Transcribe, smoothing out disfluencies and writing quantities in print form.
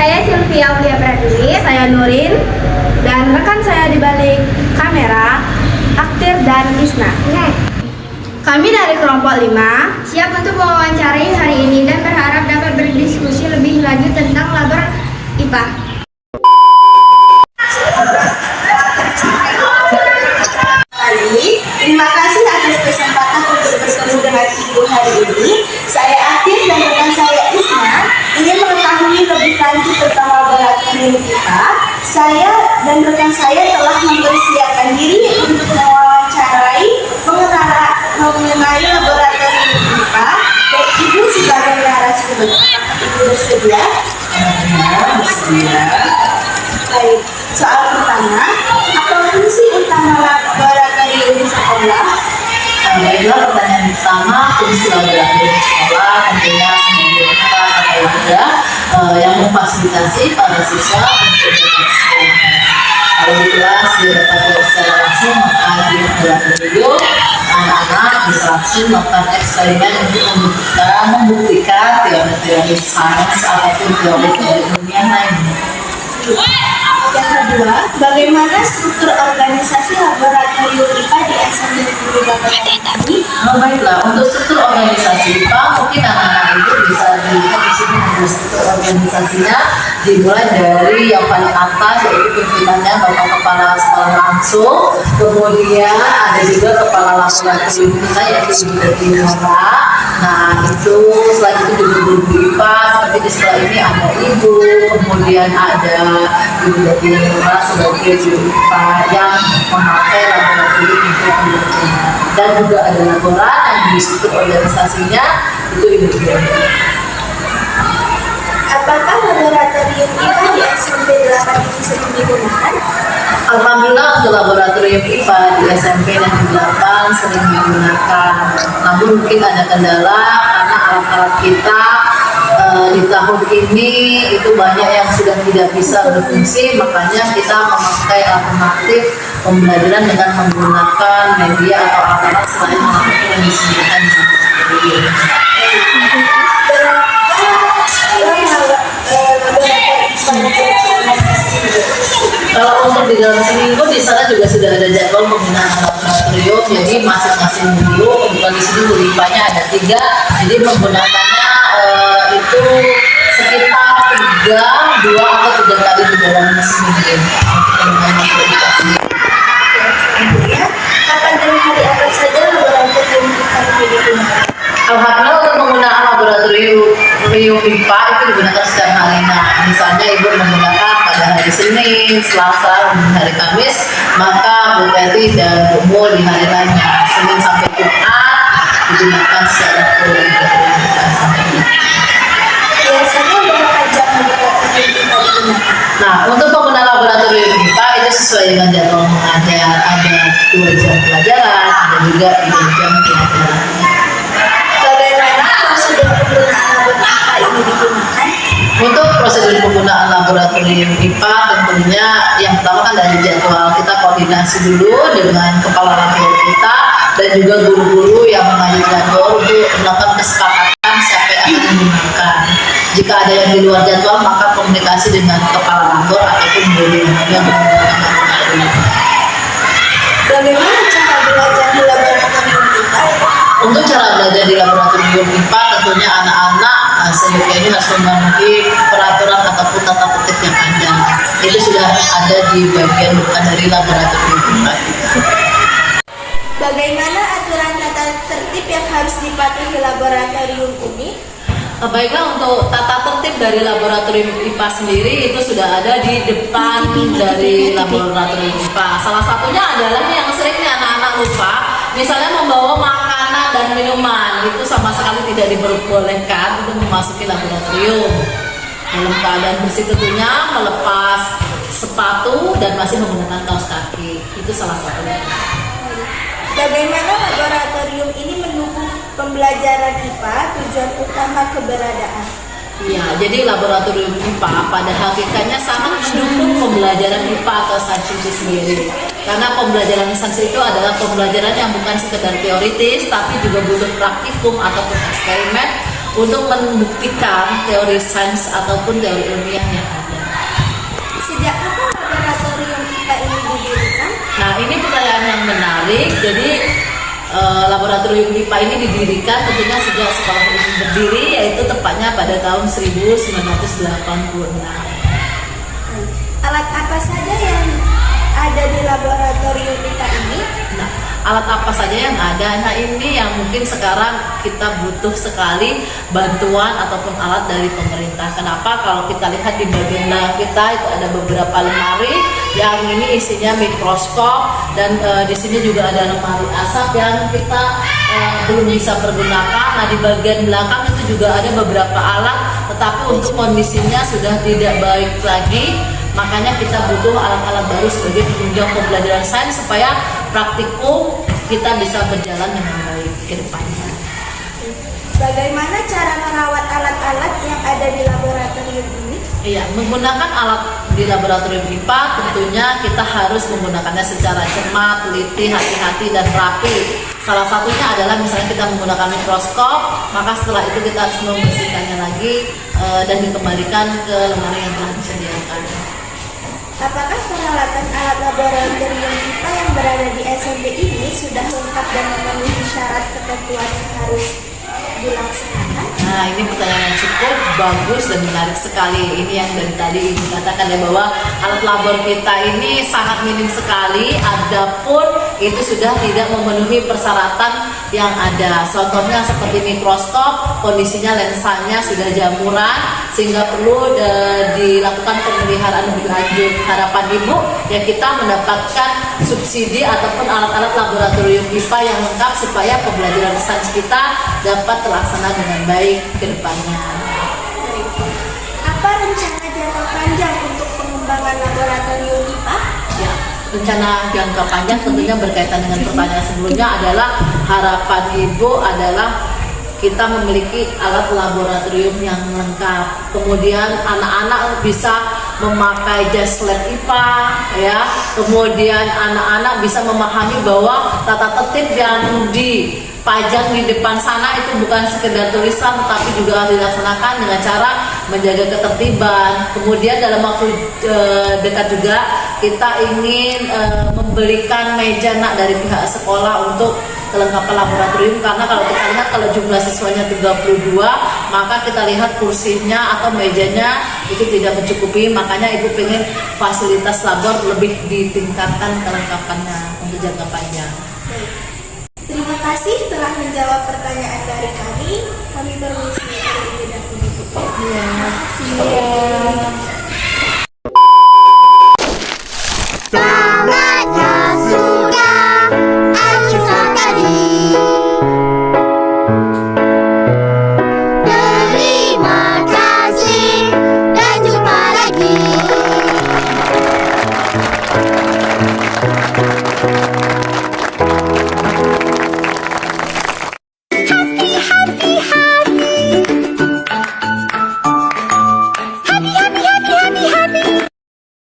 Saya Sylvia Aulia Pradwi, saya Nurin, dan rekan saya di balik kamera, Aktir dan Isna. Kami dari kelompok 5 siap untuk mewawancarai hari ini dan berharap dapat berdiskusi lebih lanjut tentang labor IPA. Terima kasih atas kesempatan untuk bertemu dengan Ibu hari ini. Saya Aktir dan rekan saya Isna ingin mengetahui lebih lanjut tentang laboratorium IPA. Saya dan rekan saya telah mempersiapkan diri untuk mewawancarai mengenai laboratorium IPA dan Ibu sebagai narasumber. Ibu bersedia? Bersedia. Baik, soal pertama, apa fungsi utama laboratorium sekolah? Baiklah, pertanyaan pertama, fungsi laboratorium sekolah tentunya sebagai tempat atau wadah yang memfasilitasi para siswa untuk bereksperiment. Kalau di kelas dia dapat belajar secara langsung, maka di laboratorium anak-anak bisa langsung melakukan eksperimen untuk membuktikan teori-teori sains ataupun teori-teori ilmiah lainnya. Yang kedua, bagaimana struktur organisasi laboratorium IPA di SMP Negeri Babakan ini? Baiklah, untuk struktur organisasi IPA mungkin anak-anak itu bisa dilihat di sini ada struktur organisasinya, dimulai dari yang paling atas yaitu pimpinannya Bapak Kepala Sekolah langsung, kemudian ada juga Kepala Laboratorium kita yaitu Ibu Deti Nora. Nah itu selain itu guru-guru IPA seperti di sekolah ini ada Ibu, kemudian ada Ibu Deti Nora sebagai guru IPA yang memakai laboratorium untuk belajar, dan juga ada laboran yang di struktur organisasinya itu Ibu Deti. Apakah laboratorium IPA di SMP 8 ini sering digunakan? Alhamdulillah untuk laboratorium IPA di SMP Negeri 8 sering digunakan. Namun mungkin ada kendala karena alat-alat kita di tahun ini itu banyak yang sudah tidak bisa berfungsi, makanya kita memakai alternatif pembelajaran dengan menggunakan media atau alat-alat selain alternatif yang disediakan di laboratorium. Kalau untuk di dalam seminggu di sana juga sudah ada jadwal penggunaan laboratorium, jadi masing-masing minggu kebetulan di sini IPA-nya ada 3, jadi menggunakannya itu sekitar 2 atau 3 kali di dalam seminggu untuk penggunaan laboratorium. Kapan dan hari apa saja laboratorium IPA ini digunakan? Alhamdulillah untuk penggunaan laboratorium IPA itu digunakan secara harian. Misalnya Ibu menggunakan pada hari Senin, Selasa, dan hari Kamis, maka Bu Teti dan Bu Mul di hari lainnya Senin sampai Jumat digunakan secara full. Biasanya berapa jam laboratorium IPA digunakan? Nah, untuk penggunaan laboratorium IPA itu sesuai dengan jadwal mengajar, ada 2 jam pelajaran, ada juga 3 jam pelajaran. Bagaimana prosedur penggunaan laboratorium IPA ini digunakan? Untuk prosedur penggunaan laboratorium IPA tentunya yang pertama kan dari jadwal kita koordinasi dulu dengan kepala laboratorium kita dan juga guru-guru yang mengajar jadwal untuk melakukan kesepakatan siapa yang akan menggunakan. Jika ada yang di luar jadwal maka komunikasi dengan kepala labor ataupun guru yang menggunakan laboratorium. Bagaimana cara belajar di laboratorium IPA? Untuk cara belajar di laboratorium IPA tentunya anak-anak seyogyanya harus memenuhi peraturan ataupun tata tertib yang ada. Itu sudah ada di bagian depan dari laboratorium IPA. Bagaimana aturan tata tertib yang harus dipatuhi laboratorium ini? Baiklah, untuk tata tertib dari laboratorium IPA sendiri itu sudah ada di depan dari laboratorium IPA. Salah satunya adalah yang sering anak-anak lupa, misalnya membawa makanan dan minuman itu sama sekali tidak diperbolehkan untuk memasuki laboratorium. Dalam keadaan bersih tentunya, melepas sepatu dan masih menggunakan kaos kaki, itu salah satunya. Bagaimana laboratorium ini mendukung pembelajaran IPA, tujuan utama keberadaan? Ya, jadi laboratorium IPA pada hakikatnya sangat mendukung pembelajaran IPA atau sains itu sendiri. Karena pembelajaran sains itu adalah pembelajaran yang bukan sekedar teoritis, tapi juga butuh praktikum ataupun eksperimen untuk membuktikan teori sains ataupun teori ilmiah yang ada. Sejak kapan laboratorium IPA ini didirikan? Nah, ini pertanyaan yang menarik. Jadi laboratorium IPA ini didirikan tentunya sejak sekolah ini berdiri, yaitu tepatnya pada tahun 1986. Alat apa saja yang ada di laboratorium IPA ini? Nah, alat apa saja yang ada? Nah, ini yang mungkin sekarang kita butuh sekali bantuan ataupun alat dari pemerintah. Kenapa? Kalau kita lihat di bagian belakang kita itu ada beberapa lemari yang ini isinya mikroskop, dan di sini juga ada lemari asap yang kita belum bisa pergunakan. Nah, di bagian belakang itu juga ada beberapa alat, tetapi untuk kondisinya sudah tidak baik lagi. Makanya kita butuh alat-alat baru sebagai penunjang pembelajaran sains supaya praktikum kita bisa berjalan dengan baik ke depannya. Bagaimana cara merawat alat-alat yang ada di laboratorium ini? Iya, menggunakan alat di laboratorium IPA tentunya kita harus menggunakannya secara cermat, teliti, hati-hati, dan rapi. Salah satunya adalah misalnya kita menggunakan mikroskop, maka setelah itu kita harus membersihkannya lagi dan dikembalikan ke lemari yang telah disediakan. Apakah peralatan alat laboratorium IPA yang berada di SMP ini sudah lengkap dan memenuhi syarat ketentuan yang harus dilaksanakan? Nah, ini pertanyaan yang cukup bagus dan menarik sekali. Ini yang dari tadi dikatakan ya, bahwa alat labor kita ini sangat minim sekali, adapun itu sudah tidak memenuhi persyaratan yang ada. Contohnya seperti mikroskop, kondisinya lensanya sudah jamuran sehingga perlu dilakukan pemeliharaan lebih lanjut. Harapan Ibu ya kita mendapatkan subsidi ataupun alat-alat laboratorium IPA yang lengkap supaya pembelajaran sains kita dapat terlaksana dengan baik ke depannya. Apa rencana jangka panjang untuk pengembangan laboratorium IPA? Ya, rencana jangka panjang tentunya berkaitan dengan pertanyaan sebelumnya adalah harapan Ibu adalah kita memiliki alat laboratorium yang lengkap. Kemudian anak-anak bisa memakai jas lab IPA, ya. Kemudian anak-anak bisa memahami bahwa tata tertib yang dipajang di depan sana itu bukan sekedar tulisan, tetapi juga harus dilaksanakan dengan cara menjaga ketertiban. Kemudian dalam waktu dekat juga kita ingin membelikan meja nak dari pihak sekolah untuk kelengkapan laboratorium, karena kalau kita lihat kalau jumlah siswanya 32, maka kita lihat kursinya atau mejanya itu tidak mencukupi. Makanya Ibu pengen fasilitas labor lebih ditingkatkan kelengkapannya untuk jangka panjang. Terima kasih telah menjawab pertanyaan dari kami. Kami permisi terlebih dahulu. Iya. Terima kasih.